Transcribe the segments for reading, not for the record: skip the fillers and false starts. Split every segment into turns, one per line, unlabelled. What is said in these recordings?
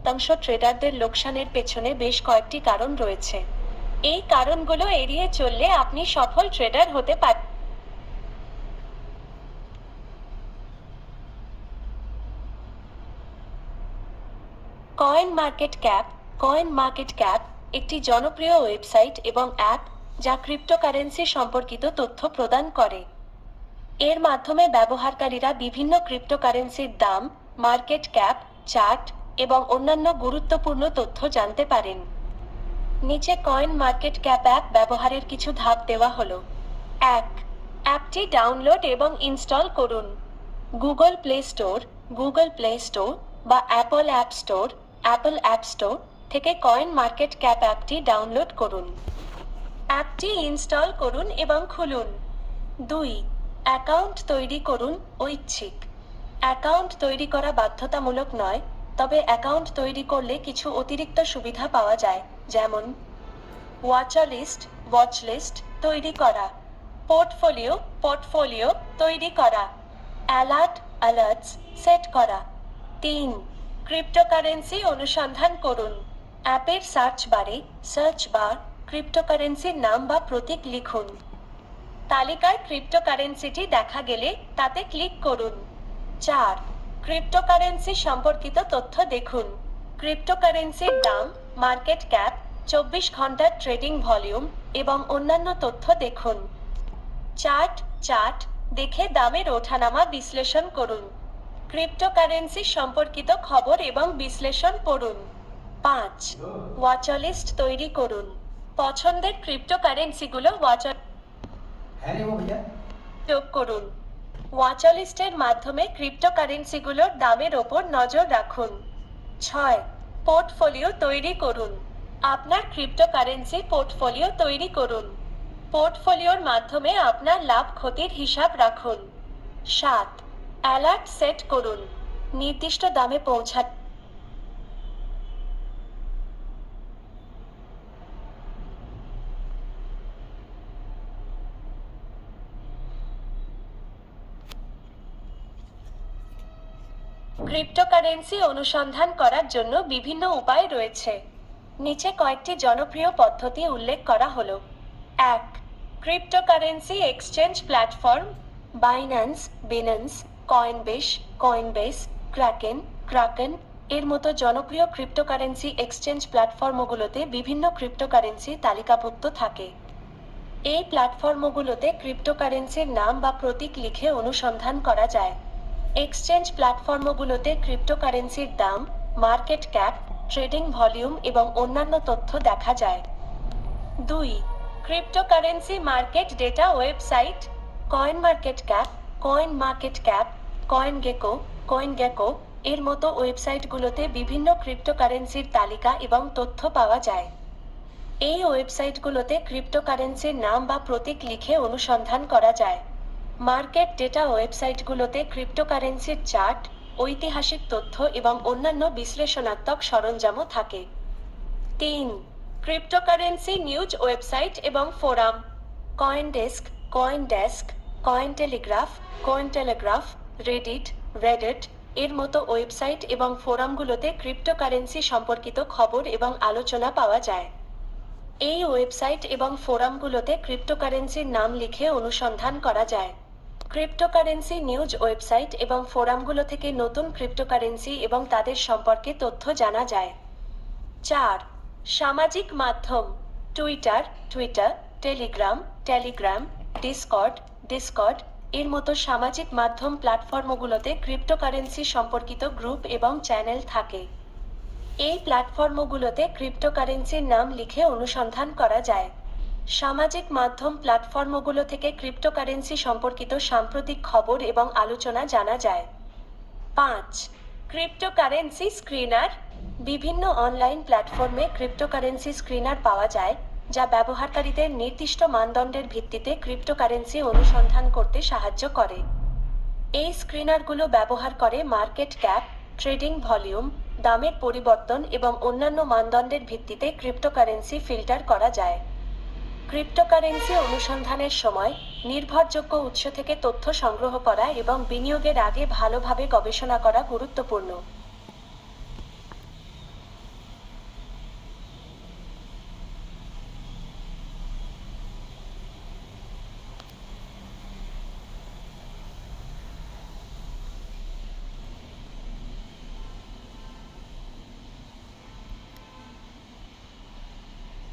শতাংশ ট্রেডারদের লোকসানের পেছনে বেশ কয়েকটি কারণ রয়েছে। এই কারণগুলো এড়িয়ে চললে আপনি সফল ট্রেডার হতে পারেন। Coin market cap. Coin market cap একটি জনপ্রিয় ওয়েবসাইট এবং অ্যাপ যা ক্রিপ্টোকারেন্সি সম্পর্কিত তথ্য প্রদান করে। এর মাধ্যমে ব্যবহারকারীরা বিভিন্ন ক্রিপ্টোকারেন্সির দাম, মার্কেট ক্যাপ, চার্ট এবং অন্যান্য গুরুত্বপূর্ণ তথ্য জানতে পারেন। নিচে কয়েন মার্কেট ক্যাপ অ্যাপ ব্যবহারের কিছু ধাপ দেওয়া হলো। 1. অ্যাপটি ডাউনলোড এবং ইনস্টল করুন। গুগল প্লে স্টোর বা অ্যাপল অ্যাপ স্টোর থেকে কয়েন মার্কেট ক্যাপ অ্যাপটি ডাউনলোড করুন। অ্যাপটি ইনস্টল করুন এবং খুলুন। 2. অ্যাকাউন্ট তৈরি করুন। ঐচ্ছিক। অ্যাকাউন্ট তৈরি করা বাধ্যতামূলক নয়, তবে অ্যাকাউন্ট তৈরি করলে কিছু অতিরিক্ত সুবিধা পাওয়া যায়, যেমন ওয়াচলিস্ট তৈরি করা, পোর্টফোলিও তৈরি করা, অ্যালার্টস সেট করা। 3. ক্রিপ্টোকারেন্সি অনুসন্ধান করুন। অ্যাপের সার্চ বার ক্রিপ্টোকারেন্সির নাম বা প্রতীক লিখুন। তালিকায় ক্রিপ্টোকারেন্সিটি দেখা গেলে তাতে ক্লিক করুন। 4. ক্রিপ্টোকারেন্সি সম্পর্কিত তথ্য দেখুন। ক্রিপ্টোকারেন্সির দাম, মার্কেট ক্যাপ, 24 ঘন্টার ট্রেডিং ভলিউম এবং অন্যান্য তথ্য দেখুন। চার্ট দেখে দামের ওঠানামা বিশ্লেষণ করুন। ক্রিপ্টোকারেন্সি সম্পর্কিত খবর এবং বিশ্লেষণ পড়ুন। 5. ওয়াচলিস্ট তৈরি করুন। পছন্দের ক্রিপ্টোকারেন্সিগুলো যোগ করুন। ওয়াচলিস্টের মাধ্যমে ক্রিপ্টোকারেন্সিগুলোর দামের ওপর নজর রাখুন। 6. পোর্টফোলিও তৈরি করুন। আপনার ক্রিপ্টোকারেন্সি পোর্টফোলিও তৈরি করুন। পোর্টফোলিওর মাধ্যমে আপনার লাভ ক্ষতির হিসাব রাখুন। 7. অ্যালার্ট সেট করুন। নির্দিষ্ট দামে পৌঁছাতে ক্রিপ্টোকারেন্সি অনুসন্ধান করার জন্য বিভিন্ন উপায় রয়েছে। নিচে কয়েকটি জনপ্রিয় পদ্ধতি উল্লেখ করা হলো। 1. Cryptocurrency exchange platform. Binance, Coinbase, Kraken এর মতো জনপ্রিয় ক্রিপ্টোকারেন্সি এক্সচেঞ্জ প্ল্যাটফর্মগুলোতে বিভিন্ন ক্রিপ্টোকারেন্সি তালিকাভুক্ত থাকে। এই প্ল্যাটফর্মগুলোতে ক্রিপ্টোকারেন্সির নাম বা প্রতীক লিখে অনুসন্ধান করা যায়। এক্সচেঞ্জ প্ল্যাটফর্মগুলোতে ক্রিপ্টোকারেন্সির দাম, মার্কেট ক্যাপ, ট্রেডিং ভলিউম এবং অন্যান্য তথ্য দেখা যায়। 2. Cryptocurrency market data website. Coin market cap, CoinGecko এর মতো ওয়েবসাইটগুলোতে বিভিন্ন ক্রিপ্টোকারেন্সির তালিকা এবং তথ্য পাওয়া যায়। এই ওয়েবসাইটগুলোতে ক্রিপ্টোকারেন্সির নাম বা প্রতীক লিখে অনুসন্ধান করা যায়। মার্কেট ডেটা ওয়েবসাইটগুলোতে ক্রিপ্টোকারেন্সির চার্ট, ঐতিহাসিক তথ্য এবং অন্যান্য বিশ্লেষণাত্মক সরঞ্জামও থাকে। 3. ক্রিপ্টোকারেন্সি নিউজ ওয়েবসাইট এবং ফোরাম। কয়েনটেলিগ্রাফ, রেডিট এর মতো ওয়েবসাইট এবং ফোরামগুলোতে ক্রিপ্টোকারেন্সি সম্পর্কিত খবর এবং আলোচনা পাওয়া যায়। এই ওয়েবসাইট এবং ফোরামগুলোতে ক্রিপ্টোকারেন্সির নাম লিখে অনুসন্ধান করা যায়। ক্রিপ্টোকারেন্সি নিউজ ওয়েবসাইট এবং ফোরামগুলো থেকে নতুন ক্রিপ্টোকারেন্সি এবং তাদের সম্পর্কে তথ্য জানা যায়। 4. সামাজিক মাধ্যম। টুইটার, টেলিগ্রাম, ডিসকর্ড এর মতো সামাজিক মাধ্যম প্ল্যাটফর্মগুলোতে ক্রিপ্টোকারেন্সি সম্পর্কিত গ্রুপ এবং চ্যানেল থাকে। এই প্ল্যাটফর্মগুলোতে ক্রিপ্টোকারেন্সির নাম লিখে অনুসন্ধান করা যায়। সামাজিক মাধ্যম প্ল্যাটফর্মগুলো থেকে ক্রিপ্টোকারেন্সি সম্পর্কিত সাম্প্রতিক খবর এবং আলোচনা জানা যায়। 5. Cryptocurrency screener. বিভিন্ন অনলাইন প্ল্যাটফর্মে ক্রিপ্টোকারেন্সি স্ক্রিনার পাওয়া যায়, যা ব্যবহারকারীদের নির্দিষ্ট মানদণ্ডের ভিত্তিতে ক্রিপ্টোকারেন্সি অনুসন্ধান করতে সাহায্য করে। এই স্ক্রিনারগুলো ব্যবহার করে মার্কেট ক্যাপ, ট্রেডিং ভলিউম, দামের পরিবর্তন এবং অন্যান্য মানদণ্ডের ভিত্তিতে ক্রিপ্টোকারেন্সি ফিল্টার করা যায়। ক্রিপ্টোকারেন্সি অনুসন্ধানের সময় নির্ভরযোগ্য উৎস থেকে তথ্য সংগ্রহ করা এবং বিনিয়োগের আগে ভালোভাবে গবেষণা করা গুরুত্বপূর্ণ।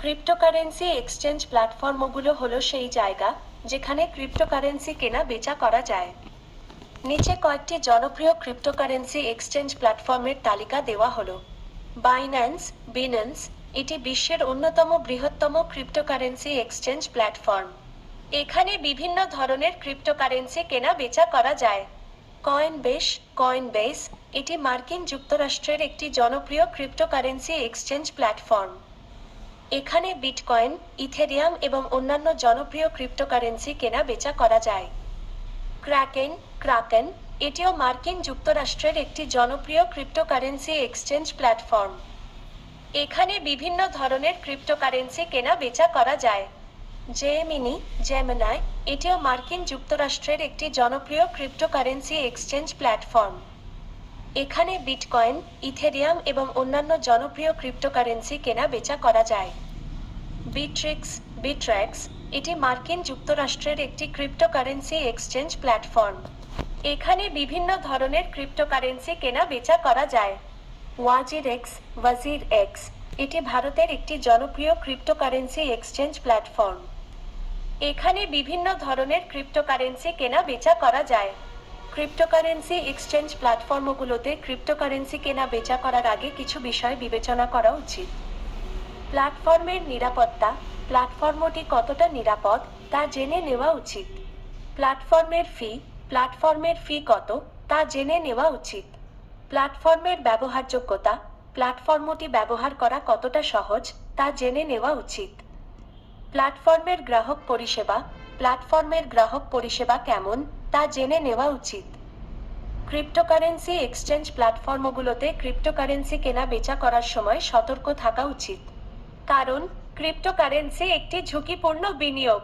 ক্রিপ্টোকারেন্সি এক্সচেঞ্জ প্ল্যাটফর্মগুলো হলো সেই জায়গা যেখানে ক্রিপ্টোকারেন্সি কেনা বেচা করা যায়। নিচে কয়েকটি জনপ্রিয় ক্রিপ্টোকারেন্সি এক্সচেঞ্জ প্ল্যাটফর্মের তালিকা দেওয়া হলো। বিন্যান্স এটি বিশ্বের অন্যতম বৃহত্তম ক্রিপ্টোকারেন্সি এক্সচেঞ্জ প্ল্যাটফর্ম। এখানে বিভিন্ন ধরনের ক্রিপ্টোকারেন্সি কেনা বেচা করা যায়। কয়েনবেস এটি মার্কিন যুক্তরাষ্ট্রের একটি জনপ্রিয় ক্রিপ্টোকারেন্সি এক্সচেঞ্জ প্ল্যাটফর্ম। এখানে বিটকয়েন, ইথেরিয়াম এবং অন্যান্য জনপ্রিয় ক্রিপ্টোকারেন্সি কেনা বেচা করা যায়। ক্রাকেন এটিও মার্কিন যুক্তরাষ্ট্রের একটি জনপ্রিয় ক্রিপ্টোকারেন্সি এক্সচেঞ্জ প্ল্যাটফর্ম। এখানে বিভিন্ন ধরনের ক্রিপ্টোকারেন্সি কেনা বেচা করা যায়। জেমিনাই এটিও মার্কিন যুক্তরাষ্ট্রের একটি জনপ্রিয় ক্রিপ্টোকারেন্সি এক্সচেঞ্জ প্ল্যাটফর্ম। এখানে বিটকয়েন, ইথেরিয়াম এবং অন্যান্য জনপ্রিয় ক্রিপ্টোকারেন্সি কেনা বেচা করা যায়। বিট্রেক্স এটি মার্কিন যুক্তরাষ্ট্রের একটি ক্রিপ্টোকারেন্সি এক্সচেঞ্জ প্ল্যাটফর্ম। এখানে বিভিন্ন ধরনের ক্রিপ্টোকারেন্সি কেনা বেচা করা যায়। ওয়াজিরএক্স এটি ভারতের একটি জনপ্রিয় ক্রিপ্টোকারেন্সি এক্সচেঞ্জ প্ল্যাটফর্ম। এখানে বিভিন্ন ধরনের ক্রিপ্টোকারেন্সি কেনা বেচা করা যায়। ক্রিপ্টোকারেন্সি এক্সচেঞ্জ প্ল্যাটফর্মগুলোতে ক্রিপ্টোকারেন্সি কেনা বেচা করার আগে কিছু বিষয় বিবেচনা করা উচিত। প্ল্যাটফর্মের নিরাপত্তা, প্ল্যাটফর্মটি কতটা নিরাপদ তা জেনে নেওয়া উচিত। প্ল্যাটফর্মের ফি কত তা জেনে নেওয়া উচিত। প্ল্যাটফর্মের ব্যবহারযোগ্যতা, প্ল্যাটফর্মটি ব্যবহার করা কতটা সহজ তা জেনে নেওয়া উচিত। প্ল্যাটফর্মের গ্রাহক পরিষেবা কেমন তা জেনে নেওয়া উচিত। ক্রিপ্টোকারেন্সি এক্সচেঞ্জ প্ল্যাটফর্মগুলোতে ক্রিপ্টোকারেন্সি কেনা বেচা করার সময় সতর্ক থাকা উচিত, কারণ ক্রিপ্টোকারেন্সি একটি ঝুঁকিপূর্ণ বিনিয়োগ।